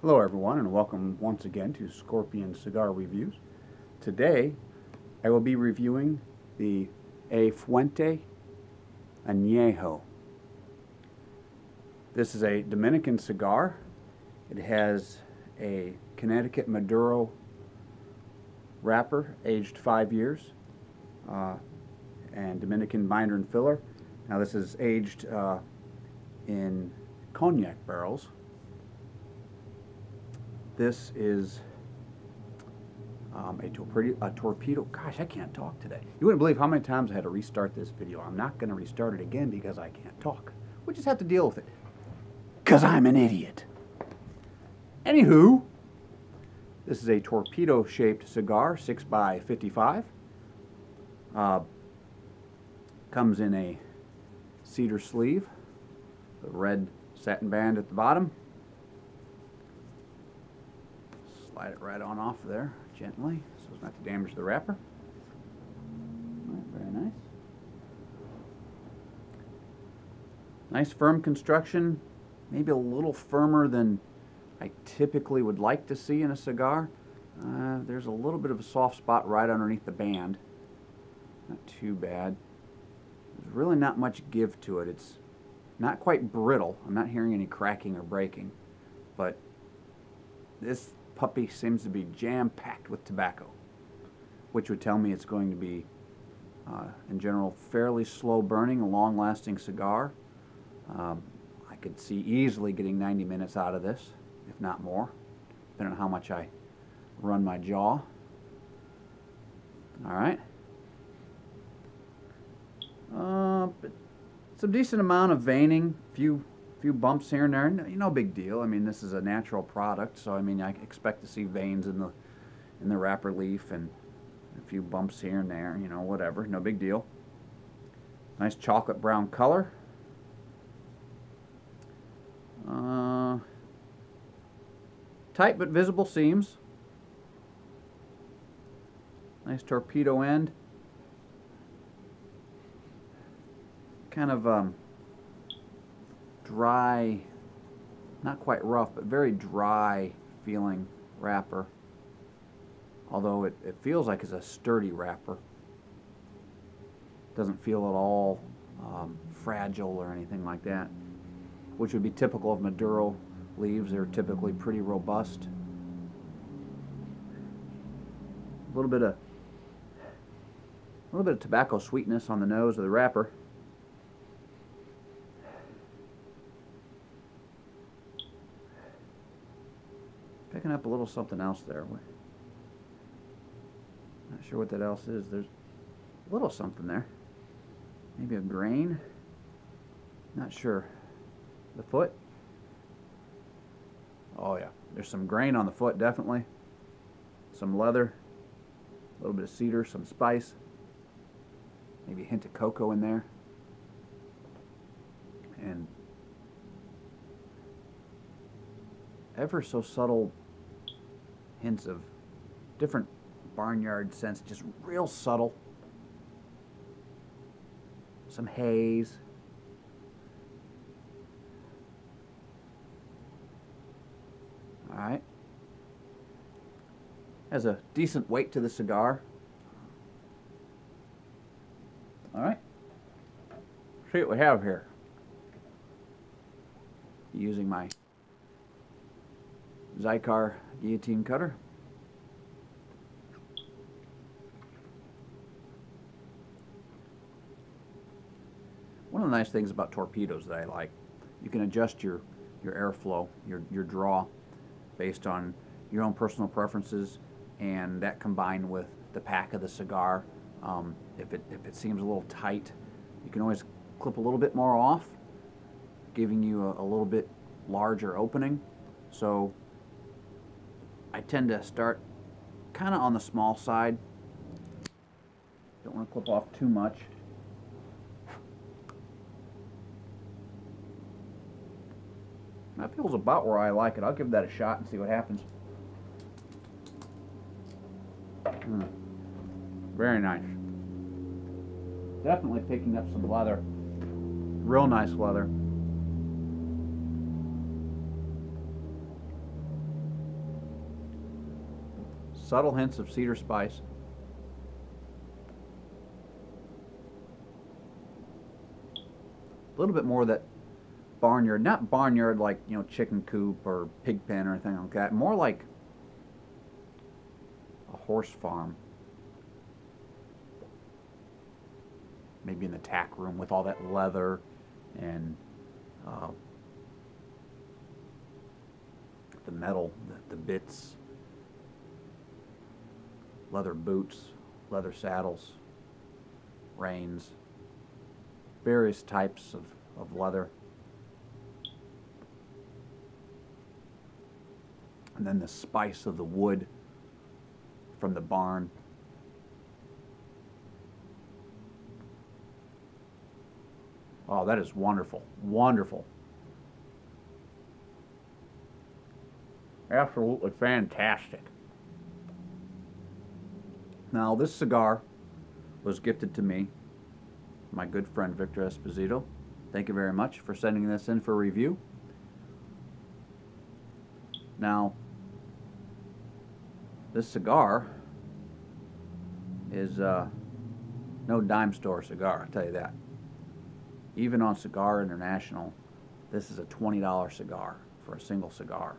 Hello everyone, and welcome once again to Scorpion Cigar Reviews. Today I will be reviewing the Fuente Anejo. This is a Dominican cigar. It has a Connecticut Maduro wrapper, aged 5 years, and Dominican binder and filler. Now this is aged in cognac barrels. This is a torpedo. Gosh, I can't talk today. You wouldn't believe how many times I had to restart this video. I'm not going to restart it again because I can't talk. We just have to deal with it. Because I'm an idiot. Anywho, this is a torpedo-shaped cigar, 6x55. Comes in a cedar sleeve, the red satin band at the bottom. Slide it right on off there, gently, so as not to damage the wrapper. All right, very nice. Nice firm construction, maybe a little firmer than I typically would like to see in a cigar. There's a little bit of a soft spot right underneath the band. Not too bad. There's really not much give to it. It's not quite brittle. I'm not hearing any cracking or breaking, but this puppy seems to be jam-packed with tobacco, which would tell me it's going to be, in general, fairly slow burning, a long-lasting cigar. I could see easily getting 90 minutes out of this, if not more, depending on how much I run my jaw. All right. But some decent amount of veining, few bumps here and there. No big deal. I mean, this is a natural product, so I mean, I expect to see veins in the wrapper leaf and a few bumps here and there. You know, whatever. No big deal. Nice chocolate brown color. Tight but visible seams. Nice torpedo end. Kind of dry, not quite rough, but very dry feeling wrapper. Although it feels like it's a sturdy wrapper. Doesn't feel at all fragile or anything like that, which would be typical of Maduro leaves. They're typically pretty robust. A little bit of tobacco sweetness on the nose of the wrapper. Picking up a little something else there. Not sure what that else is. There's a little something there. Maybe a grain. Not sure. The foot. Oh yeah, there's some grain on the foot, definitely. Some leather. A little bit of cedar, some spice. Maybe a hint of cocoa in there. And ever so subtle hints of different barnyard scents, just real subtle. Some haze. All right. Has a decent weight to the cigar. All right. See what we have here. Using my Cigar guillotine cutter. One of the nice things about torpedoes that I like, you can adjust your airflow, your draw, based on your own personal preferences, and that combined with the pack of the cigar. If it seems a little tight, you can always clip a little bit more off, giving you a little bit larger opening. So I tend to start kind of on the small side. Don't want to clip off too much. That feels about where I like it. I'll give that a shot and see what happens. Very nice. Definitely picking up some leather. Real nice leather. subtle hints of cedar spice. A little bit more of that barnyard, not barnyard like, you know, chicken coop or pig pen or anything like that. More like a horse farm. Maybe in the tack room with all that leather and the metal, the bits, leather boots, leather saddles, reins, various types of leather. And then the spice of the wood from the barn. Oh, that is wonderful. Wonderful. Absolutely fantastic. Now, this cigar was gifted to me, my good friend Victor Esposito. Thank you very much for sending this in for review. Now, this cigar is no dime store cigar, I'll tell you that. Even on Cigar International, this is a $20 cigar for a single cigar.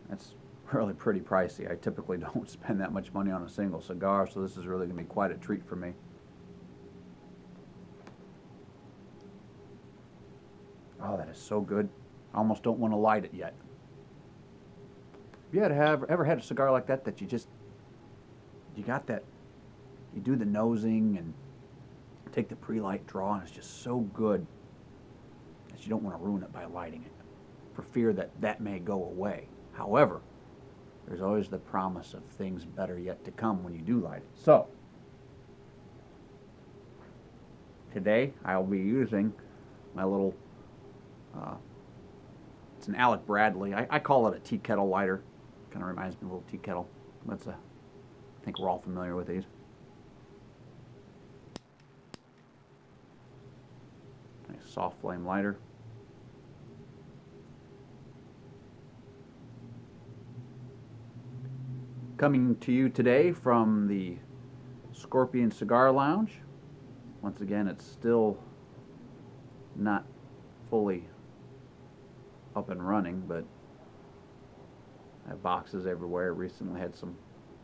That's really pretty pricey. I typically don't spend that much money on a single cigar, so this is really going to be quite a treat for me. Oh, that is so good. I almost don't want to light it yet. Have you ever had a cigar like that that you got that, you do the nosing and take the pre-light draw, and it's just so good that you don't want to ruin it by lighting it, for fear that that may go away. However, there's always the promise of things better yet to come when you do light it. So, today I'll be using my little, it's an Alec Bradley. I call it a tea kettle lighter. Kind of reminds me of a little tea kettle. That's I think we're all familiar with these. Nice soft flame lighter. Coming to you today from the Scorpion Cigar Lounge. Once again, it's still not fully up and running, but I have boxes everywhere. Recently had some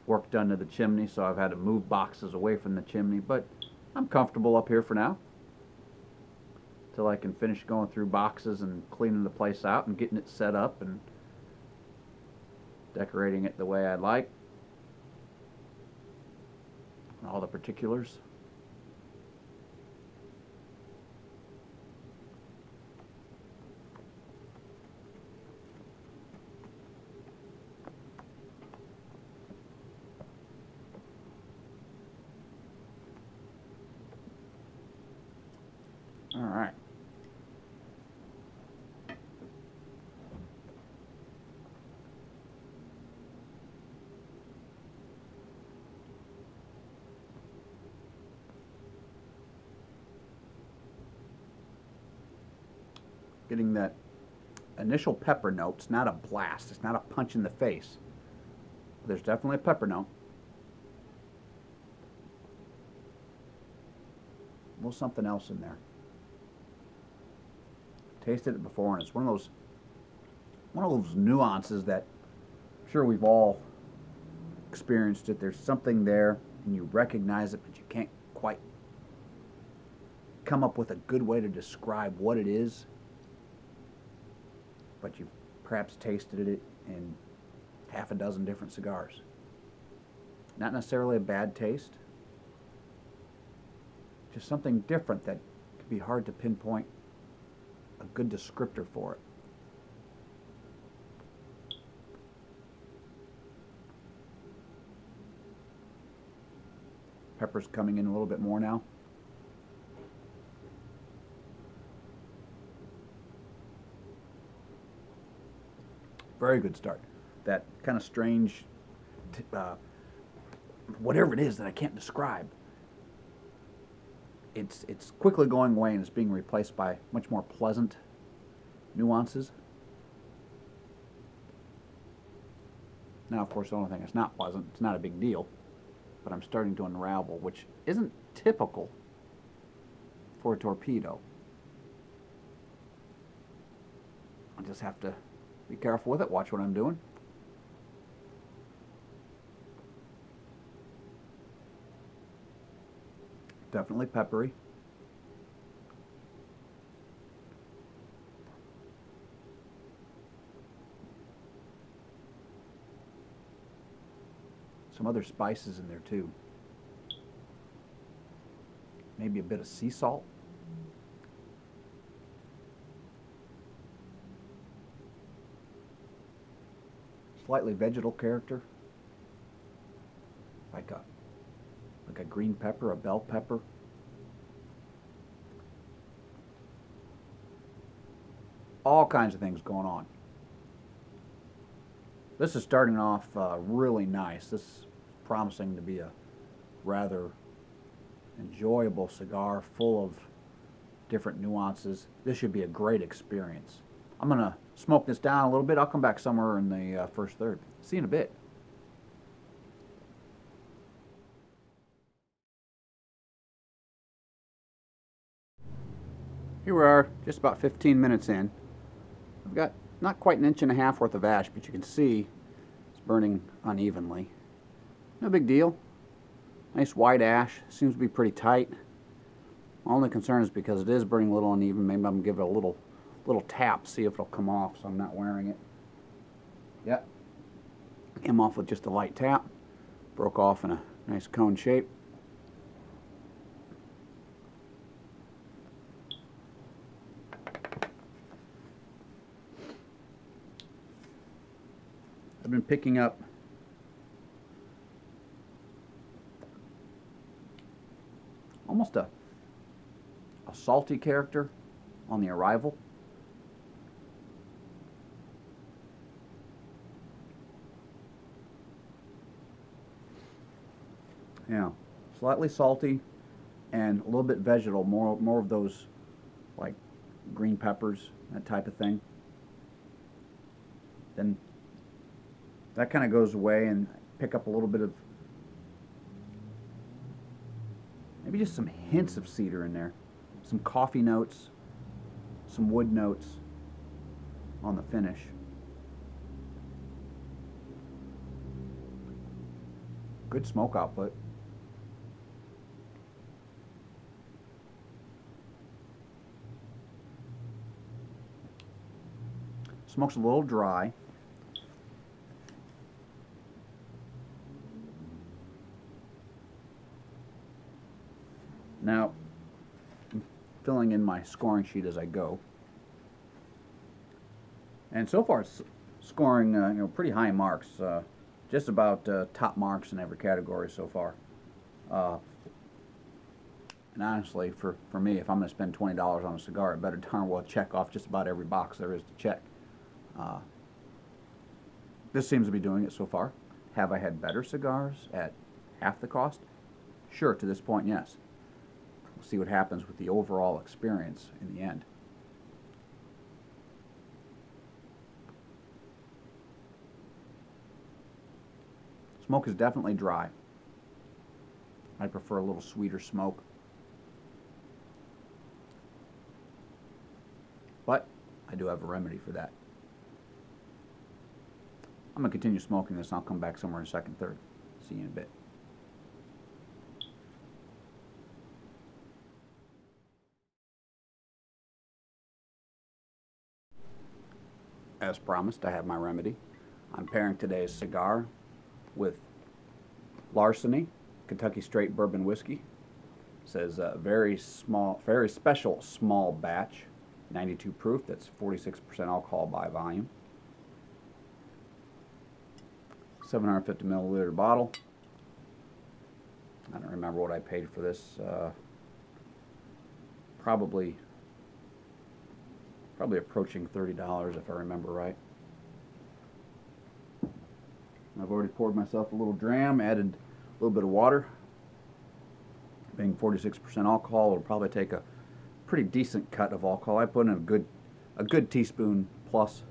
work done to the chimney, so I've had to move boxes away from the chimney, but I'm comfortable up here for now till I can finish going through boxes and cleaning the place out and getting it set up and decorating it the way I'd like. All the particulars. All right. Getting that initial pepper note. It's not a blast. It's not a punch in the face. There's definitely a pepper note. A little something else in there. Tasted it before, and it's one of those nuances that I'm sure we've all experienced it. There's something there, and you recognize it, but you can't quite come up with a good way to describe what it is. But you've perhaps tasted it in half a dozen different cigars. Not necessarily a bad taste, just something different that could be hard to pinpoint a good descriptor for it. Pepper's coming in a little bit more now. Very good start. That kind of strange, whatever it is that I can't describe, it's quickly going away and it's being replaced by much more pleasant nuances. Now, of course, the only thing that's not pleasant, it's not a big deal, but I'm starting to unravel, which isn't typical for a torpedo. I just have to be careful with it, watch what I'm doing. Definitely peppery. Some other spices in there too. Maybe a bit of sea salt. Slightly vegetal character. Like a green pepper, a bell pepper. All kinds of things going on. This is starting off really nice. This is promising to be a rather enjoyable cigar full of different nuances. This should be a great experience. I'm going to smoke this down a little bit. I'll come back somewhere in the first third. See you in a bit. Here we are, just about 15 minutes in. I've got not quite an inch and a half worth of ash, but you can see it's burning unevenly. No big deal. Nice white ash, seems to be pretty tight. My only concern is because it is burning a little uneven. Maybe I'm going to give it a little tap, see if it'll come off, so I'm not wearing it. Yep. Came off with just a light tap. Broke off in a nice cone shape. I've been picking up almost a salty character on the arrival. Yeah, slightly salty and a little bit vegetal, more of those like green peppers, that type of thing. Then that kind of goes away and pick up a little bit of maybe just some hints of cedar in there, some coffee notes, some wood notes on the finish. Good smoke output. Smoke's a little dry. Now, I'm filling in my scoring sheet as I go. And so far it's scoring pretty high marks, just about top marks in every category so far. And honestly, for me, if I'm going to spend $20 on a cigar, it better darn well check off just about every box there is to check. This seems to be doing it so far. Have I had better cigars at half the cost? Sure, to this point, yes. We'll see what happens with the overall experience in the end. Smoke is definitely dry. I prefer a little sweeter smoke. But I do have a remedy for that. I'm going to continue smoking this and I'll come back somewhere in second, third. See you in a bit. As promised, I have my remedy. I'm pairing today's cigar with Larceny, Kentucky Straight Bourbon Whiskey. It says very special small batch, 92 proof, that's 46% alcohol by volume. 750 milliliter bottle. I don't remember what I paid for this. Probably approaching $30 if I remember right. I've already poured myself a little dram, added a little bit of water. Being 46% alcohol, it'll probably take a pretty decent cut of alcohol. I put in a good teaspoon plus.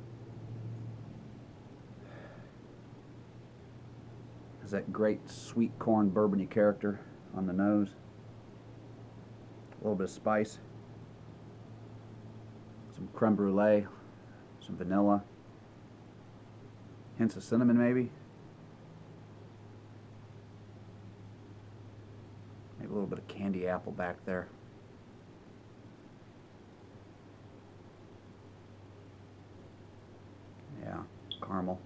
Has that great sweet corn bourbony character on the nose. A little bit of spice. Some creme brulee. Some vanilla. Hints of cinnamon maybe. Maybe a little bit of candy apple back there. Yeah, caramel.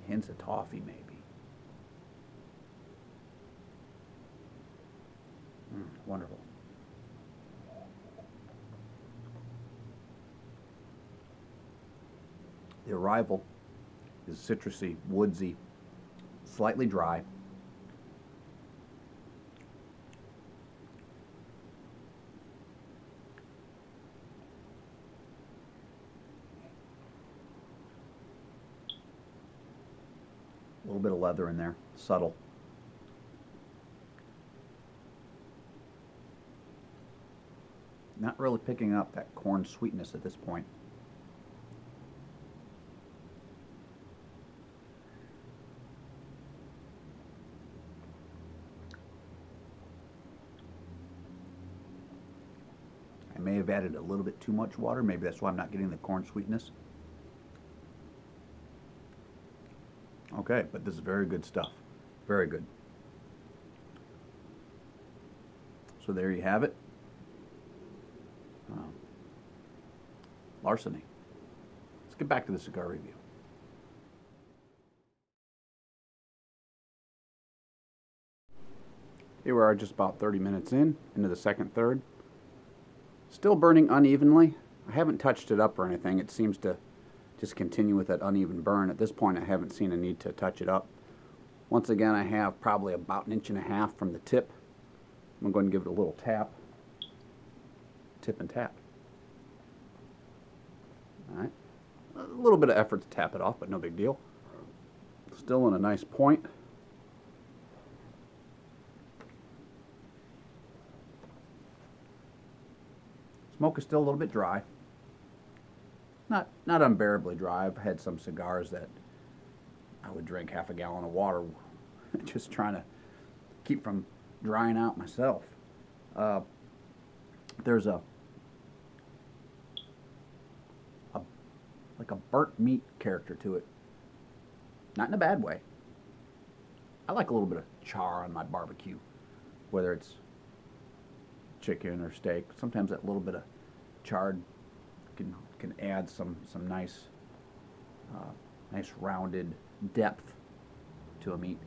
Hints of toffee, maybe. Wonderful. The arrival is citrusy, woodsy, slightly dry. A little bit of leather in there, subtle. Not really picking up that corn sweetness at this point. I may have added a little bit too much water. Maybe that's why I'm not getting the corn sweetness. Okay, but this is very good stuff. Very good. So there you have it. Larceny. Let's get back to the cigar review. Here we are, just about 30 minutes into the second third. Still burning unevenly. I haven't touched it up or anything. It seems to just continue with that uneven burn. At this point, I haven't seen a need to touch it up. Once again, I have probably about 1.5 inches from the tip. I'm going to give it a little tap. Tip and tap. All right. A little bit of effort to tap it off, but no big deal. Still in a nice point. Smoke is still a little bit dry. Not unbearably dry. I've had some cigars that I would drink half a gallon of water just trying to keep from drying out myself. There's like a burnt meat character to it. Not in a bad way. I like a little bit of char on my barbecue, whether it's chicken or steak. Sometimes that little bit of charred can add some nice nice rounded depth to a meat.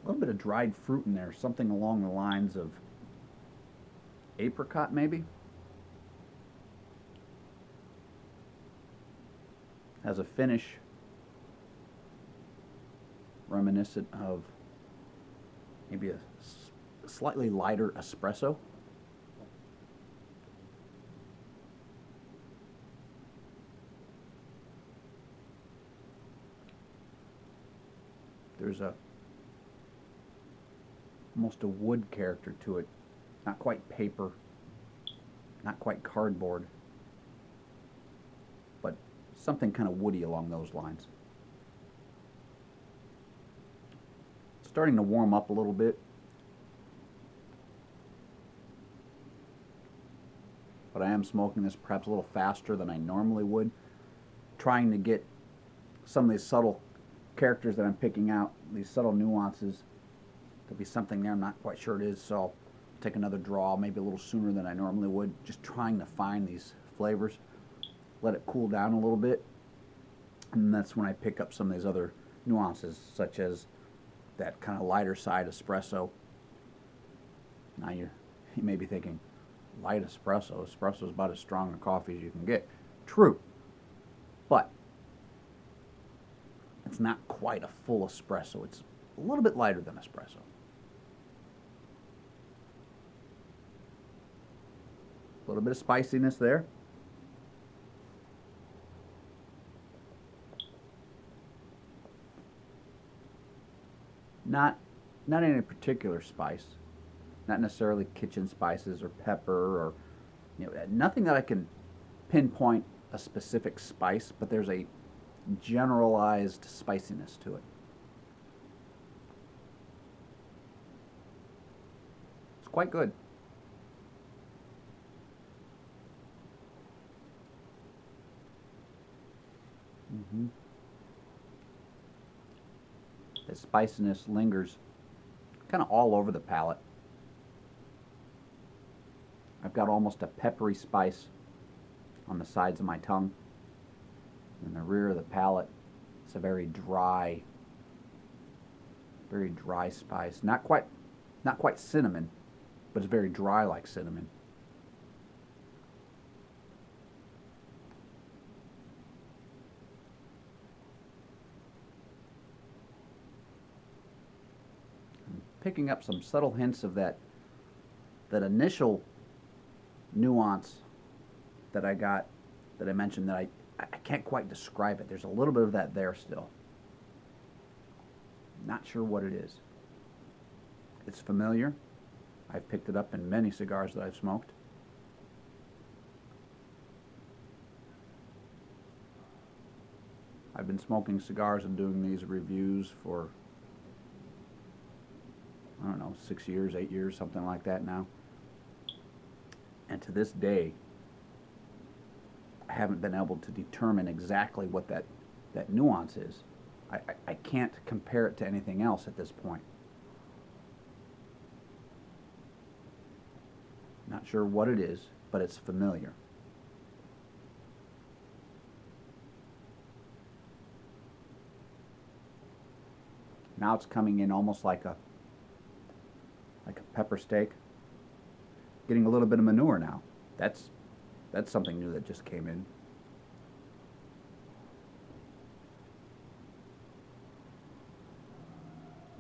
A little bit of dried fruit in there, something along the lines of apricot maybe. Has a finish reminiscent of maybe a slightly lighter espresso. There's almost a wood character to it. Not quite paper, not quite cardboard, but something kind of woody along those lines. It's starting to warm up a little bit, but I am smoking this perhaps a little faster than I normally would, trying to get some of these subtle characters that I'm picking out, these subtle nuances. There'll be something there, I'm not quite sure it is, so I'll take another draw, maybe a little sooner than I normally would, just trying to find these flavors. Let it cool down a little bit, and that's when I pick up some of these other nuances, such as that kind of lighter side espresso. Now you may be thinking, light espresso? Espresso is about as strong a coffee as you can get. True, but it's not quite a full espresso. It's a little bit lighter than espresso. A little bit of spiciness there. Not any particular spice. not necessarily kitchen spices or pepper or, you know, nothing that I can pinpoint a specific spice, but there's a generalized spiciness to it. It's quite good. The spiciness lingers kind of all over the palate. I've got almost a peppery spice on the sides of my tongue. In the rear of the palate, it's a very dry spice. Not quite cinnamon, but it's very dry like cinnamon. I'm picking up some subtle hints of that initial nuance that I got, that I mentioned, that I can't quite describe it. There's a little bit of that there still. Not sure what it is. It's familiar. I've picked it up in many cigars that I've smoked. I've been smoking cigars and doing these reviews for, I don't know, 6 years, 8 years, something like that now. And to this day, I haven't been able to determine exactly what that nuance is. I can't compare it to anything else at this point. Not sure what it is, but it's familiar. Now it's coming in almost like a pepper steak. Getting a little bit of manure now. That's something new that just came in.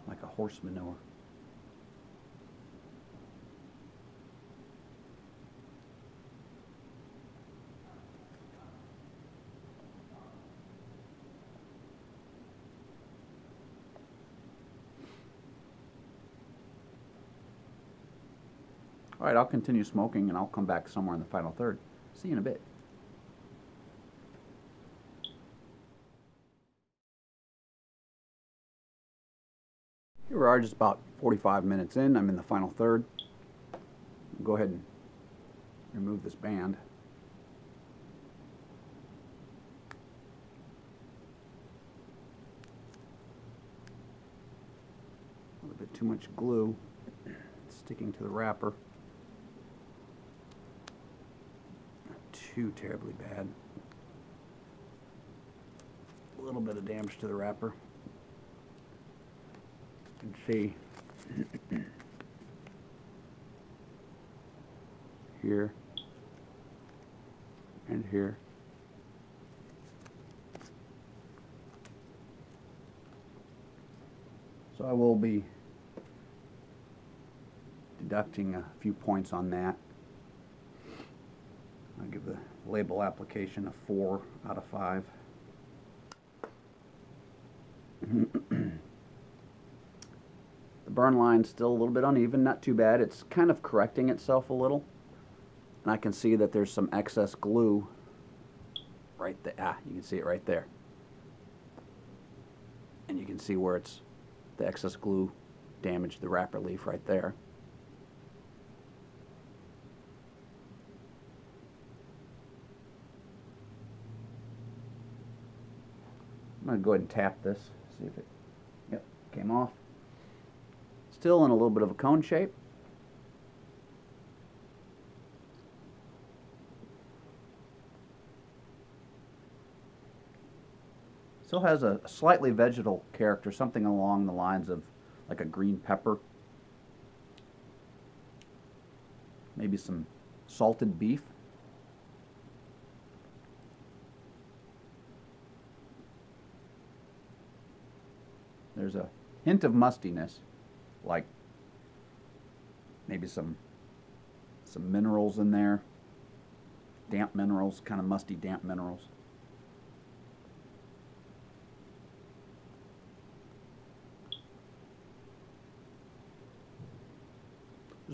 Like a horse manure. All right, I'll continue smoking and I'll come back somewhere in the final third. See you in a bit. Here we are, just about 45 minutes in. I'm in the final third. I'll go ahead and remove this band. A little bit too much glue. It's sticking to the wrapper. Too terribly bad. A little bit of damage to the wrapper. You can see here and here. So I will be deducting a few points on that. I'll give the label application a 4 out of 5. The burn line's still a little bit uneven, not too bad. It's kind of correcting itself a little. And I can see that there's some excess glue right there. Ah, you can see it right there. And you can see where the excess glue damaged the wrapper leaf right there. I'm going to go ahead and tap this, see if it, yep, came off. Still in a little bit of a cone shape. Still has a slightly vegetal character, something along the lines of like a green pepper. Maybe some salted beef. There's a hint of mustiness, like maybe some minerals in there, damp minerals, kind of musty damp minerals.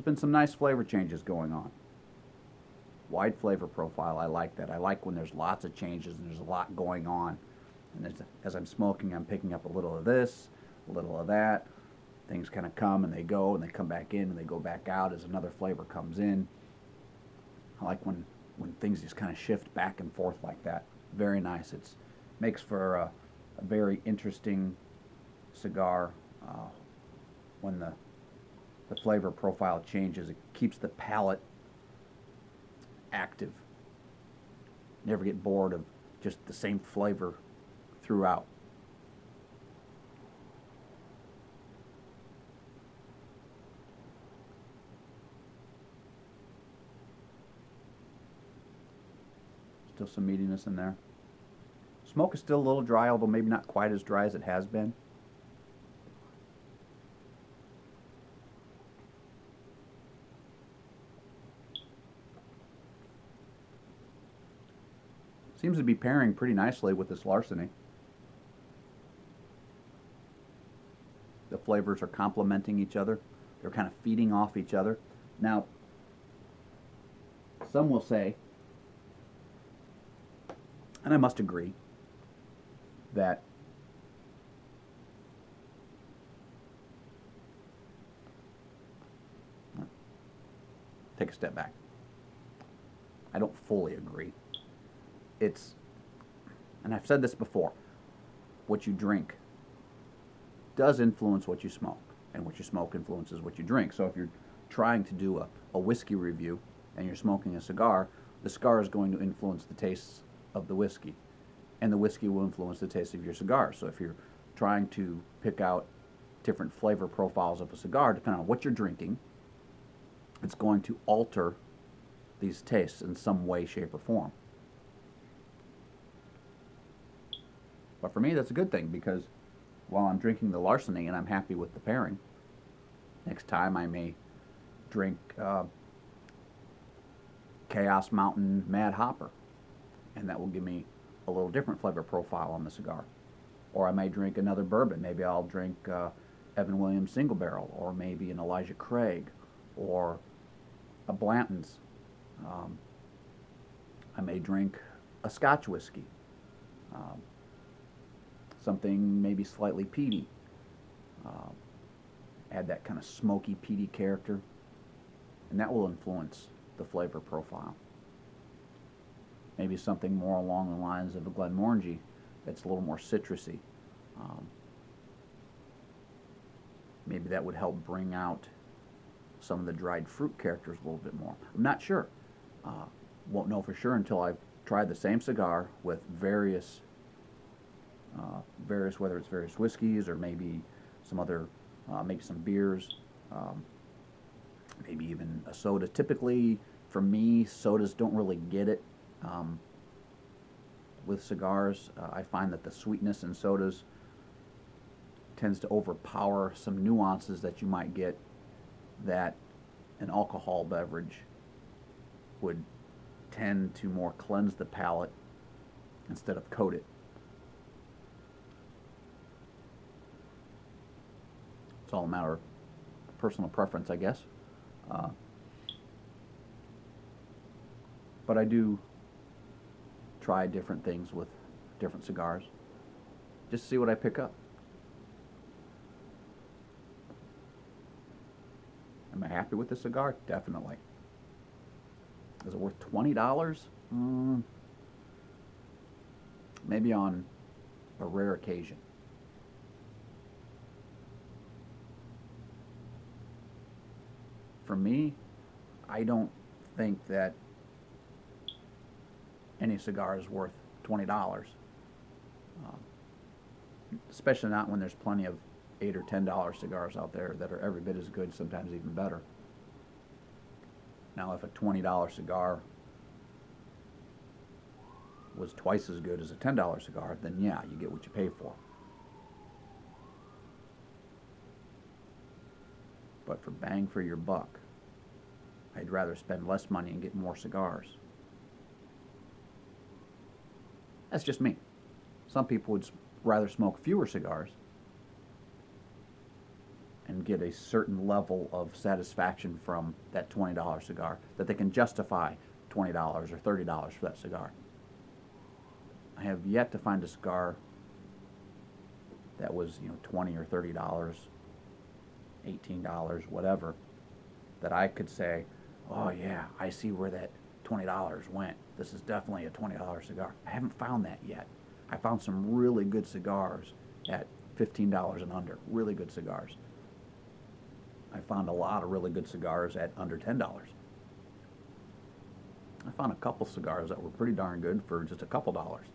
There's been some nice flavor changes going on. Wide flavor profile, I like that. I like when there's lots of changes and there's a lot going on. And as I'm smoking, I'm picking up a little of this, a little of that. Things kind of come and they go, and they come back in and they go back out as another flavor comes in. I like when things just kind of shift back and forth like that. Very nice. It makes for a very interesting cigar when the flavor profile changes. It keeps the palate active. Never get bored of just the same flavor throughout. Still some meatiness in there. Smoke is still a little dry, although maybe not quite as dry as it has been. Seems to be pairing pretty nicely with this Larceny. The flavors are complementing each other. They're kind of feeding off each other. Now, some will say, and I must agree, that take a step back. I don't fully agree. And I've said this before, what you drink does influence what you smoke, and what you smoke influences what you drink. So if you're trying to do a whiskey review and you're smoking a cigar, the cigar is going to influence the tastes of the whiskey, and the whiskey will influence the taste of your cigar. So if you're trying to pick out different flavor profiles of a cigar, depending on what you're drinking, it's going to alter these tastes in some way, shape, or form. But for me, that's a good thing, because while I'm drinking the Larceny and I'm happy with the pairing, next time I may drink Chaos Mountain Mad Hopper, and that will give me a little different flavor profile on the cigar. Or I may drink another bourbon. Maybe I'll drink Evan Williams Single Barrel, or maybe an Elijah Craig, or a Blanton's. I may drink a Scotch whiskey. Something maybe slightly peaty. Add that kind of smoky, peaty character, and that will influence the flavor profile. Maybe something more along the lines of a Glenmorangie that's a little more citrusy. Maybe that would help bring out some of the dried fruit characters a little bit more. I'm not sure. Won't know for sure until I've tried the same cigar with various, whether it's various whiskeys or maybe some other, maybe some beers, maybe even a soda. Typically, for me, sodas don't really get it. With cigars, I find that the sweetness in sodas tends to overpower some nuances that you might get that an alcohol beverage would tend to more cleanse the palate instead of coat it. It's all a matter of personal preference, I guess. But I do try different things with different cigars, just to see what I pick up. Am I happy with the cigar? Definitely. Is it worth $20? Maybe on a rare occasion. For me, I don't think that any cigar is worth $20, especially not when there's plenty of $8 or $10 cigars out there that are every bit as good, sometimes even better. Now, if a $20 cigar was twice as good as a $10 cigar, then yeah, you get what you pay for. But for bang for your buck, I'd rather spend less money and get more cigars. That's just me. Some people would rather smoke fewer cigars and and get a certain level of satisfaction from that $20 cigar, that they can justify $20 or $30 for that cigar. I have yet to find a cigar that was, you know, $20 or $30, $18, whatever, that I could say, oh yeah, I see where that $20 went. This is definitely a $20 cigar. I haven't found that yet. I found some really good cigars at $15 and under, really good cigars. I found a lot of really good cigars at under $10. I found a couple cigars that were pretty darn good for just a couple dollars.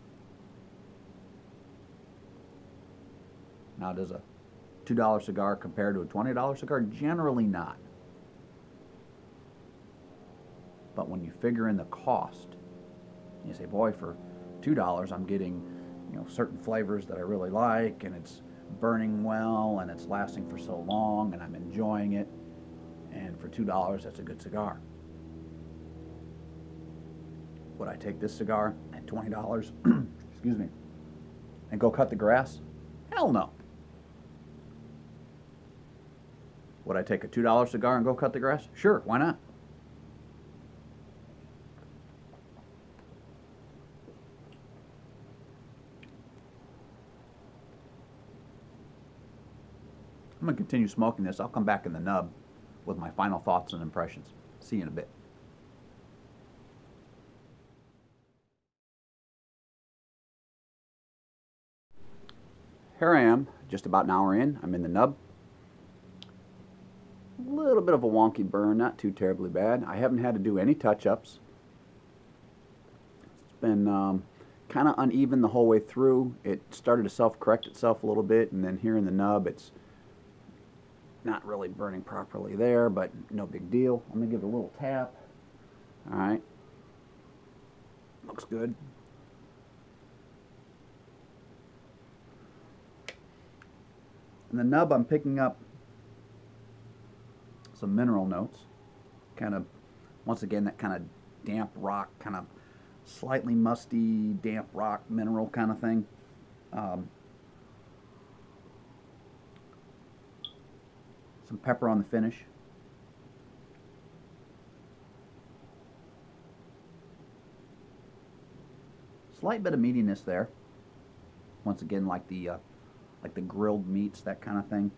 Now, does a $2 cigar compare to a $20 cigar? Generally not. But when you figure in the cost, you say, boy, for $2 I'm getting, you know, certain flavors that I really like, and it's burning well, and it's lasting for so long, and I'm enjoying it, and for $2 that's a good cigar. Would I take this cigar at $20, excuse me, and go cut the grass? Hell no. Would I take a $2 cigar and go cut the grass? Sure, why not? I'm going to continue smoking this. I'll come back in the nub with my final thoughts and impressions. See you in a bit. Here I am, just about an hour in. I'm in the nub. A little bit of a wonky burn, not too terribly bad. I haven't had to do any touch-ups. It's been kind of uneven the whole way through. It started to self-correct itself a little bit, and then here in the nub it's not really burning properly there, but no big deal. I'm going to give it a little tap. All right. Looks good. In the nub, I'm picking up some mineral notes. Kind of, once again, that kind of damp rock, kind of slightly musty, damp rock mineral kind of thing. Some pepper on the finish. Slight bit of meatiness there. Once again, like the grilled meats, that kind of thing.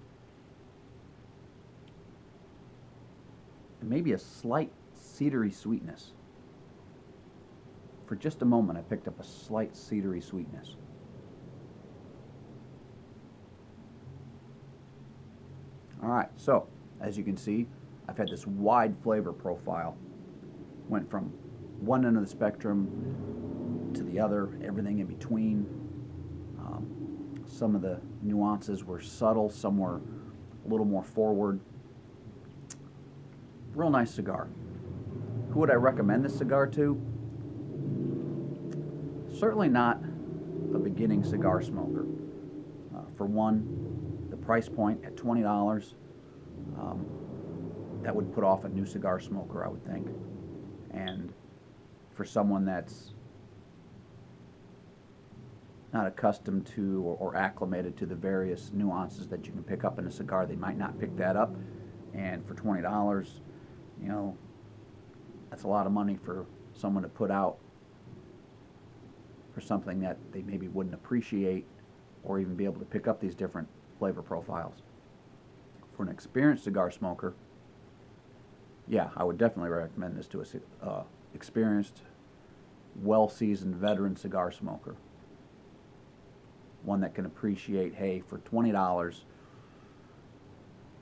And maybe a slight cedary sweetness. For just a moment, I picked up a slight cedary sweetness. All right, so as you can see, I've had this wide flavor profile. Went from one end of the spectrum to the other, everything in between. Some of the nuances were subtle, some were a little more forward. Real nice cigar. Who would I recommend this cigar to? Certainly not a beginning cigar smoker. For one, the price point at $20, that would put off a new cigar smoker, I would think. And for someone that's not accustomed to or acclimated to the various nuances that you can pick up in a cigar, they might not pick that up. And for $20, you know, that's a lot of money for someone to put out for something that they maybe wouldn't appreciate or even be able to pick up these different flavor profiles. For an experienced cigar smoker, yeah, I would definitely recommend this to a experienced, well-seasoned veteran cigar smoker. One that can appreciate, hey, for $20,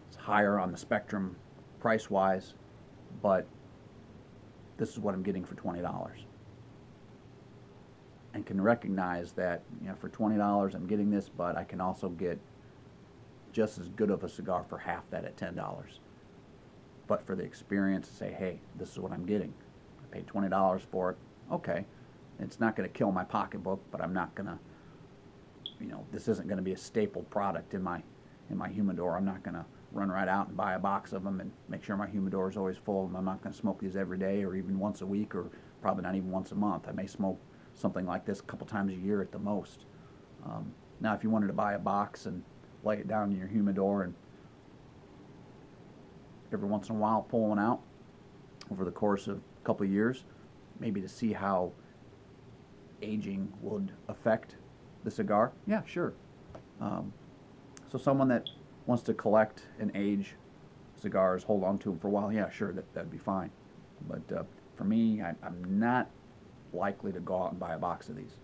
it's higher on the spectrum price-wise, but this is what I'm getting for $20. And can recognize that, you know, for $20 I'm getting this, but I can also get just as good of a cigar for half that at $10. But for the experience, say, hey, this is what I'm getting. I paid $20 for it. Okay, it's not going to kill my pocketbook, but I'm not going to, you know, this isn't going to be a staple product in my humidor. I'm not going to run right out and buy a box of them and make sure my humidor is always full of them. I'm not going to smoke these every day or even once a week or probably not even once a month. I may smoke something like this a couple times a year at the most. Now, if you wanted to buy a box and lay it down in your humidor and every once in a while pull one out over the course of a couple of years, maybe to see how aging would affect the cigar. Yeah, sure. So someone that wants to collect and age cigars, hold on to them for a while, yeah, sure, that'd be fine. But for me, I'm not likely to go out and buy a box of these.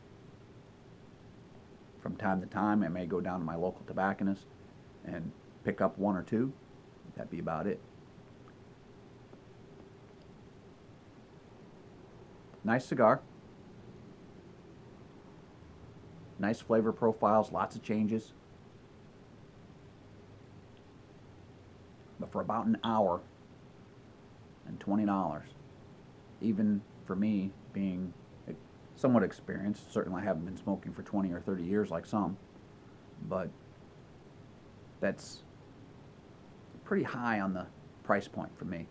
From time to time, I may go down to my local tobacconist and pick up one or two. That'd be about it. Nice cigar. Nice flavor profiles, lots of changes. But for about an hour and $20, even for me being somewhat experienced, certainly I haven't been smoking for 20 or 30 years like some, but that's pretty high on the price point for me.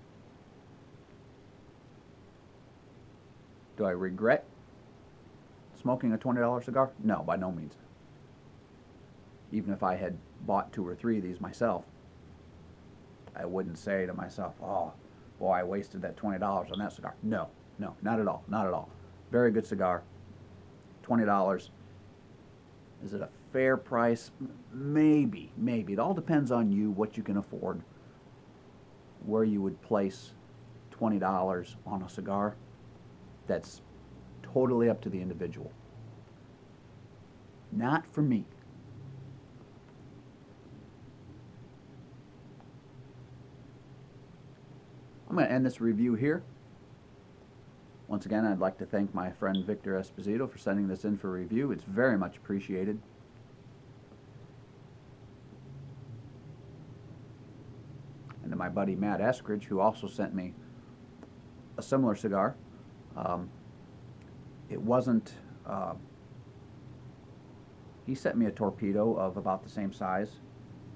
Do I regret smoking a $20 cigar? No, by no means. Even if I had bought 2 or 3 of these myself, I wouldn't say to myself, oh, boy, I wasted that $20 on that cigar. No, no, not at all, not at all. Very good cigar. $20. Is it a fair price? Maybe, maybe. It all depends on you, what you can afford, where you would place $20 on a cigar. That's totally up to the individual. Not for me. I'm going to end this review here. Once again, I'd like to thank my friend Victor Esposito for sending this in for review. It's very much appreciated. And to my buddy Matt Eskridge, who also sent me a similar cigar. It wasn't, he sent me a Torpedo of about the same size.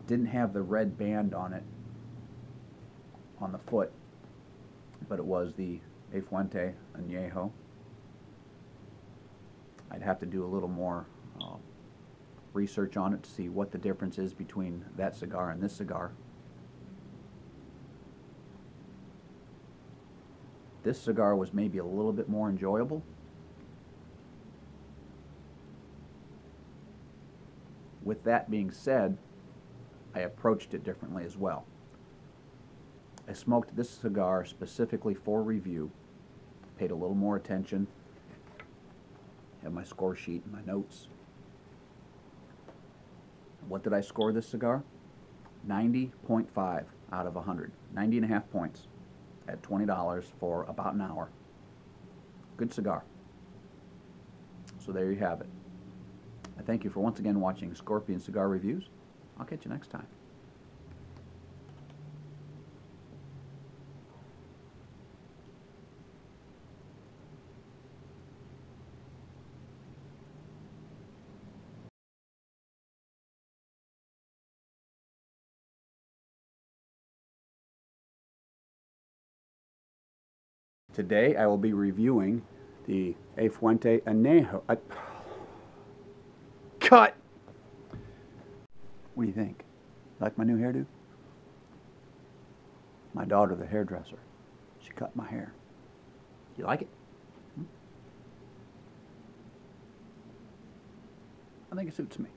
Didn't have the red band on it, on the foot, but it was the Fuente Anejo. I'd have to do a little more research on it to see what the difference is between that cigar and this cigar. This cigar was maybe a little bit more enjoyable. With that being said, I approached it differently as well. I smoked this cigar specifically for review, paid a little more attention, have my score sheet and my notes. What did I score this cigar? 90.5 out of 100. 90.5 points at $20 for about an hour. Good cigar. So there you have it. I thank you for once again watching Scorpion Cigar Reviews. I'll catch you next time. Today I will be reviewing the Fuente Anejo. Cut! What do you think? Like my new hairdo? My daughter, the hairdresser, she cut my hair. You like it? I think it suits me.